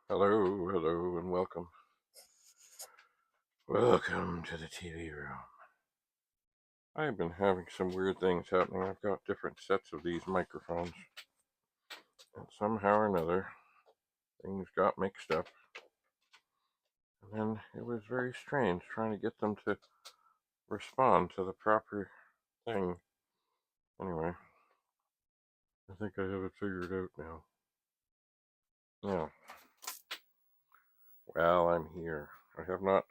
Hello, hello, and welcome. Welcome to the TV room. I've been having some weird things happening. I've got different sets of these microphones, and somehow or another, things got mixed up. And then it was very strange trying to get them to respond to the proper thing. Anyway, I think I have it figured out now. Yeah. Well, I'm here. I have not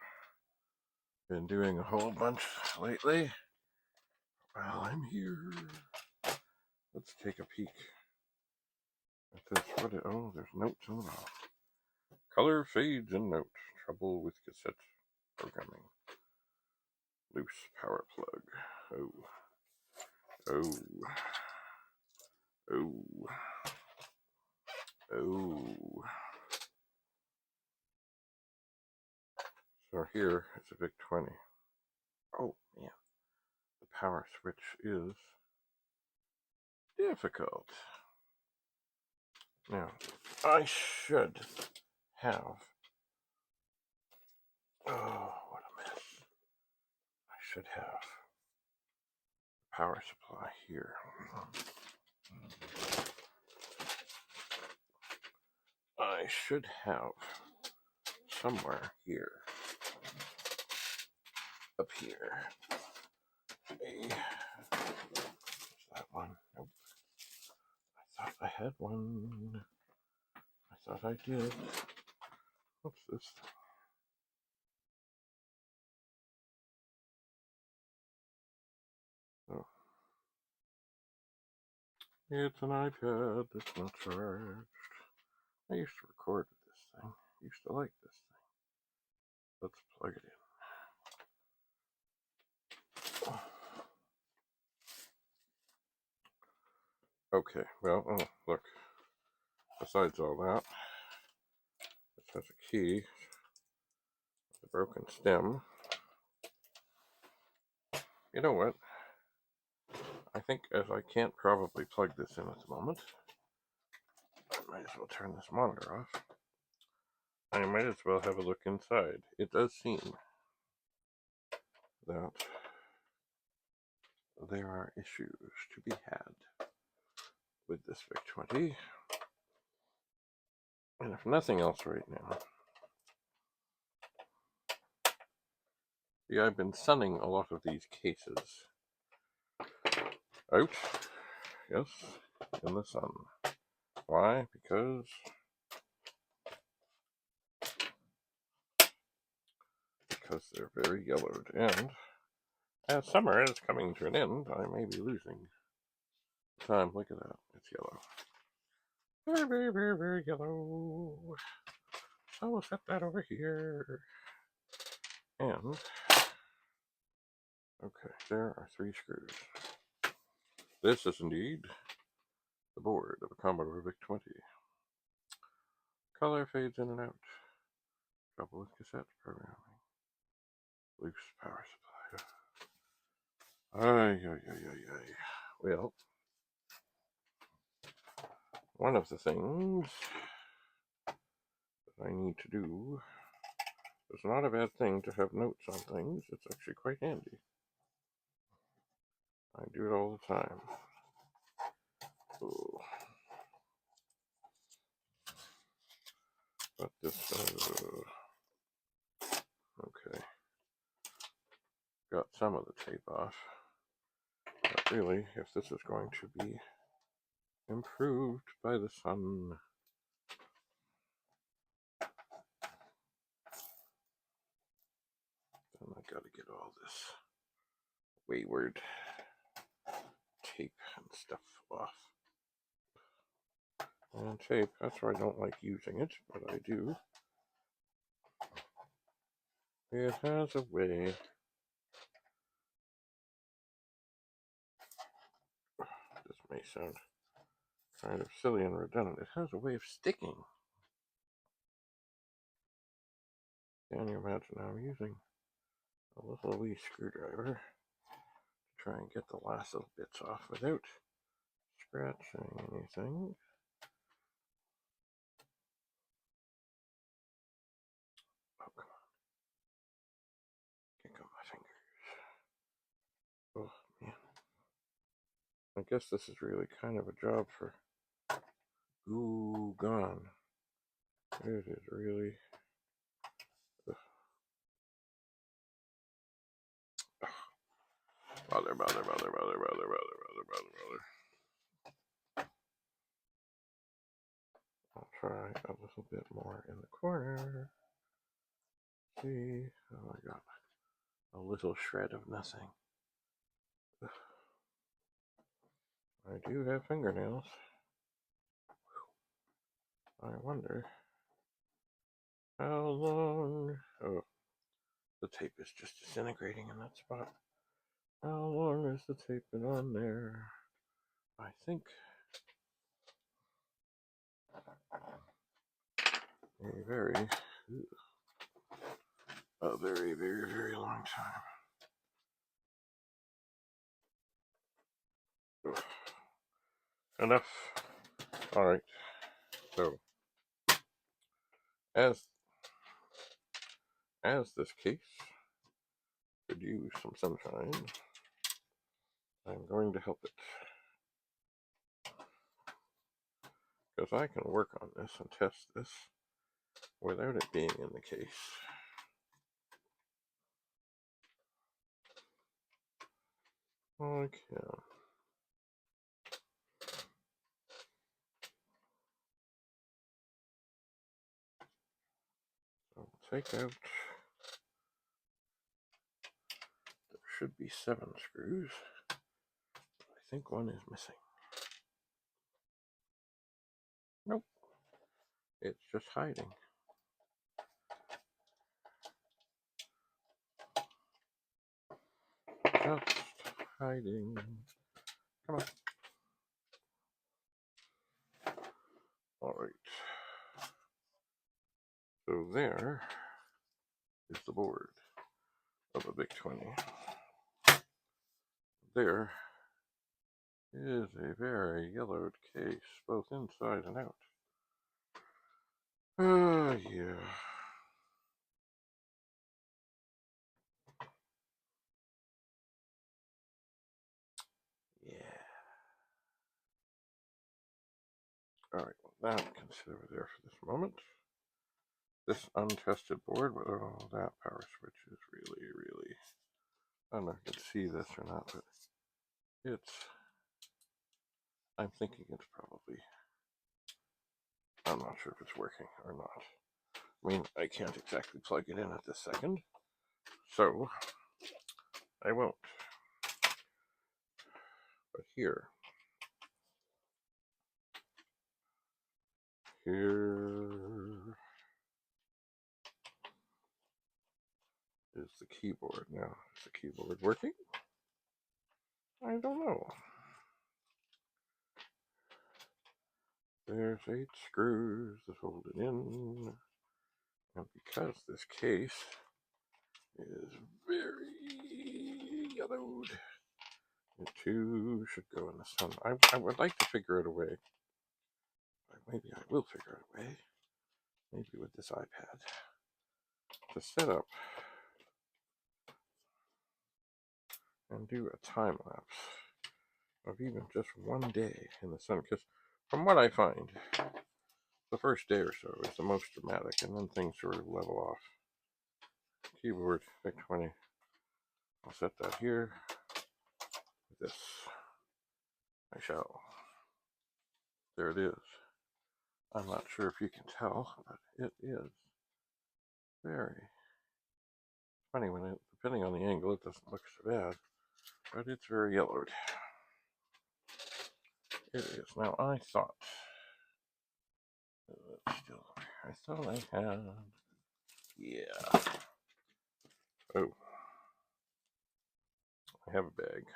been doing a whole bunch lately. Well, I'm here. Let's take a peek at this. Oh, there's notes on the bottom. Color fades in note. Trouble with cassette programming. Loose power plug. Oh. Oh. Oh. Oh. So here is a Vic-20. Oh, man. The power switch is difficult. Now, I should have... Oh, what a mess. I should have power supply here. I should have somewhere here. Up here. Is that one? Nope. I thought I had one. I thought I did. What's this? Oh. It's an iPad that's not charged. I used to record with this thing. I used to like this thing. Let's plug it in. Okay, well, oh, look. Besides all that, this has a key, a broken stem. You know what? I think as I can't probably plug this in at the moment, I might as well turn this monitor off. I might as well have a look inside. It does seem that there are issues to be had with this Vic-20. And if nothing else right now, see, I've been sunning a lot of these cases out, yes, in the sun. Why? Because they're very yellowed, and as summer is coming to an end, I may be losing time. Look at that, it's yellow. Very, very, very, very yellow. So we'll set that over here. And, okay, there are 3 screws. This is indeed the board of a Commodore Vic-20. Color fades in and out. Trouble with cassette programming. Loose power supply. Ay. Well, one of the things that I need to do, it's not a bad thing to have notes on things. It's actually quite handy. I do it all the time. Oh. But this, okay. Got some of the tape off. But really, if this is going to be improved by the sun, then I gotta get all this wayward tape and stuff off. And tape, that's why I don't like using it, but I do. It has a way. This may sound kind of silly and redundant. It has a way of sticking. Can you imagine I'm using a little wee screwdriver to try and get the last little bits off without scratching anything? I guess this is really kind of a job for gone. It is really. Bother. I'll try a little bit more in the corner. See, oh, I got a little shred of nothing. I do have fingernails. I wonder how long. Oh, the tape is just disintegrating in that spot. How long has the tape been on there? I think a very long time. Ugh. Enough. All right. So as this case could use some sunshine, I'm going to help it, because I can work on this and test this without it being in the case. Okay. So take out. There should be 7 screws. I think one is missing. Nope. It's just hiding. Just hiding. Come on. All right. So there is the board of a Vic-20. There is a very yellowed case, both inside and out. Yeah. Yeah. All right, well, that can sit over there for this moment. This untested board, with all that power switch is really, I don't know if you can see this or not, but I'm thinking it's probably, I'm not sure if it's working or not. I mean, I can't exactly plug it in at this second, so I won't. But here is the keyboard. Now, is the keyboard working? I don't know. There's 8 screws that hold it in. And because this case is very yellowed, it too should go in the sun. I would like to figure out a way. Maybe I will figure out a way. Maybe with this iPad. To set up and do a time lapse of even just one day in the sun. Because from what I find, the first day or so is the most dramatic, and then things sort of level off. Keyboard, Vic-20. I'll set that here. This. I shall. There it is. I'm not sure if you can tell, but it is very funny when it, depending on the angle, it doesn't look so bad, but it's very yellowed. It is. Now, I thought I had, yeah. Oh, I have a bag.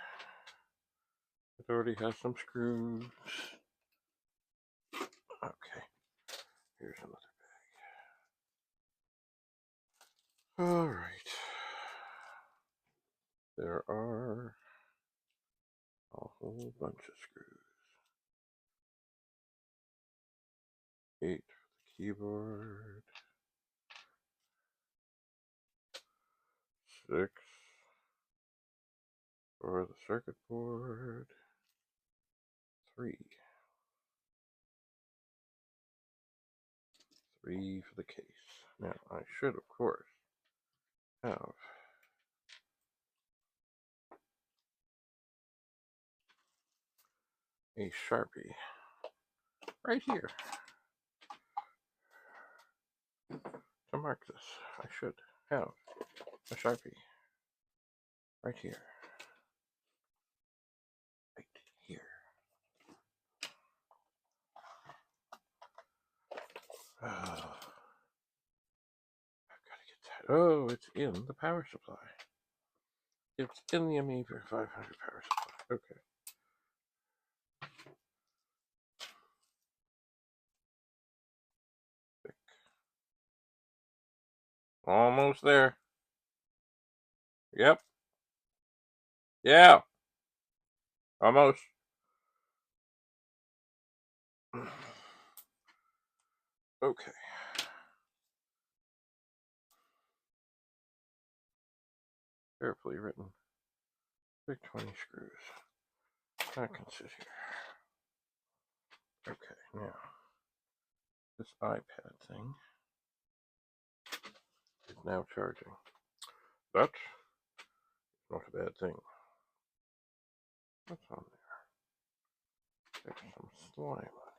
It already has some screws. Okay, here's another bag. All right. There are a whole bunch of screws. 8 for the keyboard. 6 for the circuit board. 3. 3 for the case. Now, I should, of course, have a Sharpie right here to mark this. I should have a Sharpie right here. Right here. Oh, I've got to get that. Oh, it's in the power supply. It's in the Amiga 500 power supply. Okay. Almost there. Yep. Yeah. Almost. Okay. Carefully written. Vic-20 screws. That can sit here. Okay, now this iPad thing is now charging. That's not a bad thing. What's on there? There's some slime on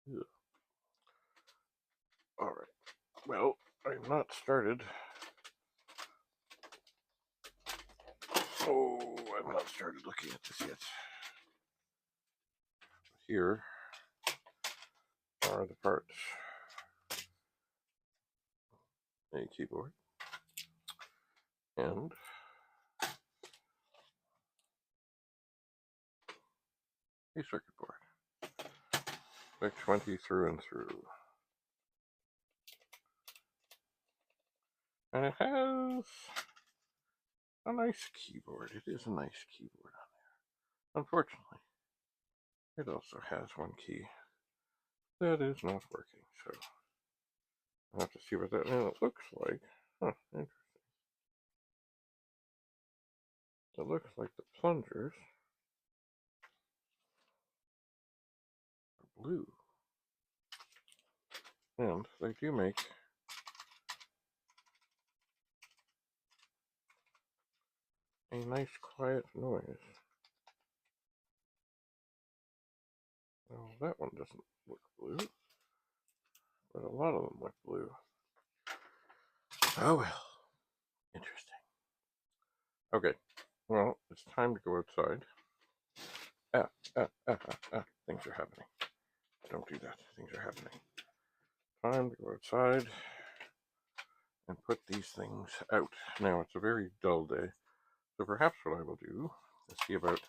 here. Ugh. Alright. Well, I've not started. Oh, I've not started looking at this yet. Here are the parts. A keyboard and a circuit board. Vic-20 through and through. And it has a nice keyboard. It is a nice keyboard on there. Unfortunately, it also has one key that is not working, so I'll have to see what that looks like. Huh, interesting. It looks like the plungers are blue. And they do make a nice quiet noise. Well, that one doesn't look blue, but a lot of them look blue. Oh well, interesting. Okay, well, it's time to go outside. Things are happening. Don't do that, things are happening. Time to go outside and put these things out. Now, it's a very dull day, so perhaps what I will do is see about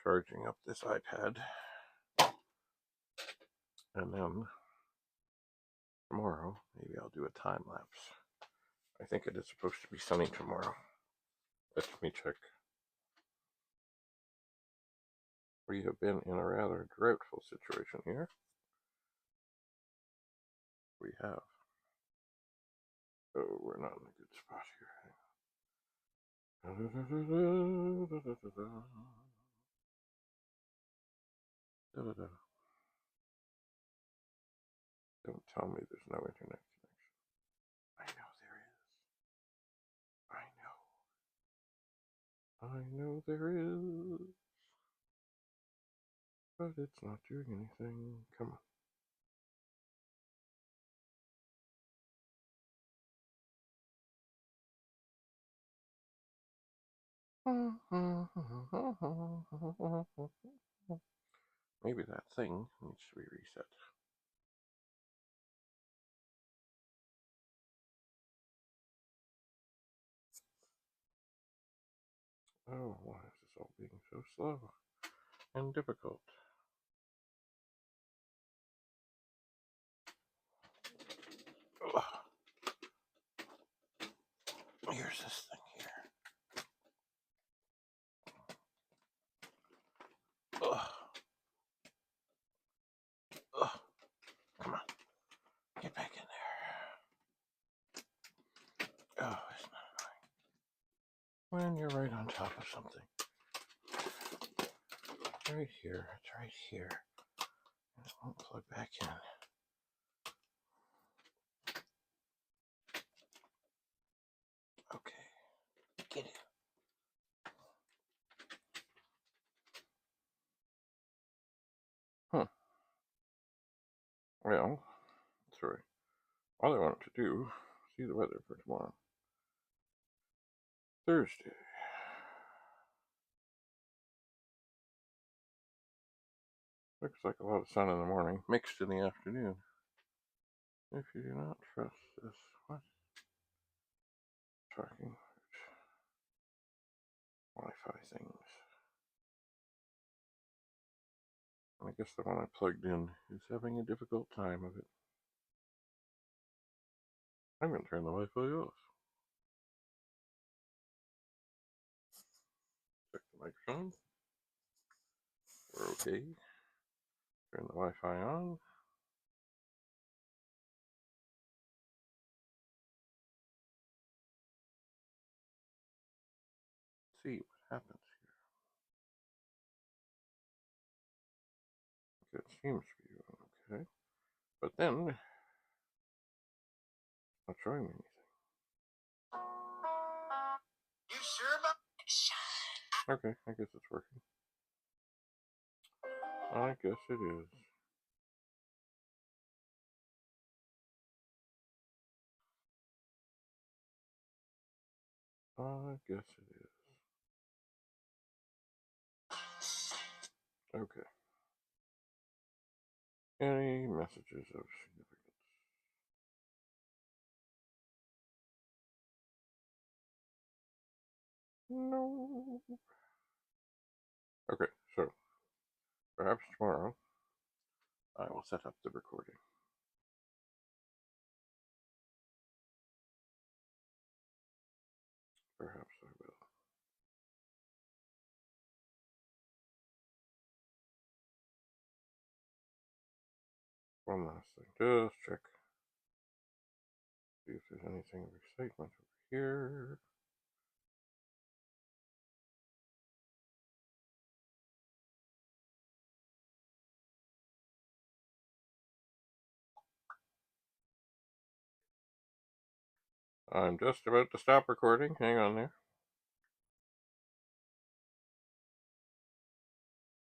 charging up this iPad, and then tomorrow, maybe I'll do a time lapse. I think it is supposed to be sunny tomorrow. Let me check. We have been in a rather droughtful situation here. We have. Oh, we're not in a good spot here. Don't tell me there's no internet connection. I know there is. I know there is. But it's not doing anything. Come on. Maybe that thing needs to be reset. Oh, why is this all being so slow and difficult? Ugh. Here's this thing here. Ugh. Ugh. Come on. Get back in there. Oh, it's not annoying. When you're right on top of something. right here. It's right here. And it won't plug back in. Okay. Get it. Well, sorry. All I wanted to do, see the weather for tomorrow. Thursday. Looks like a lot of sun in the morning, mixed in the afternoon. If you do not trust this, what? Tracking Wi-Fi things. I guess the one I plugged in is having a difficult time of it. I'm going to turn the Wi-Fi off. Check the microphone. We're okay. Turn the Wi-Fi on. See what happens here. It seems to be okay. But then, it's not showing me anything. You sure about it? Okay, I guess it's working. I guess it is. I guess it is. Okay. Any messages of significance? No. Okay, so perhaps tomorrow I will set up the recording. Perhaps I will. One last thing, just check. See if there's anything of excitement over here. I'm just about to stop recording. Hang on there.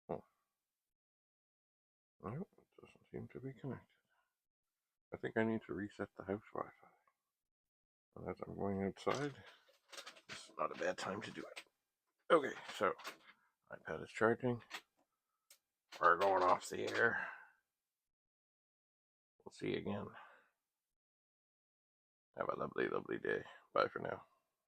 Oh. No, it doesn't seem to be connected. I think I need to reset the house Wi-Fi. And as I'm going outside, this is not a bad time to do it. Okay, so iPad is charging. We're going off the air. We'll see you again. Have a lovely, lovely day. Bye for now.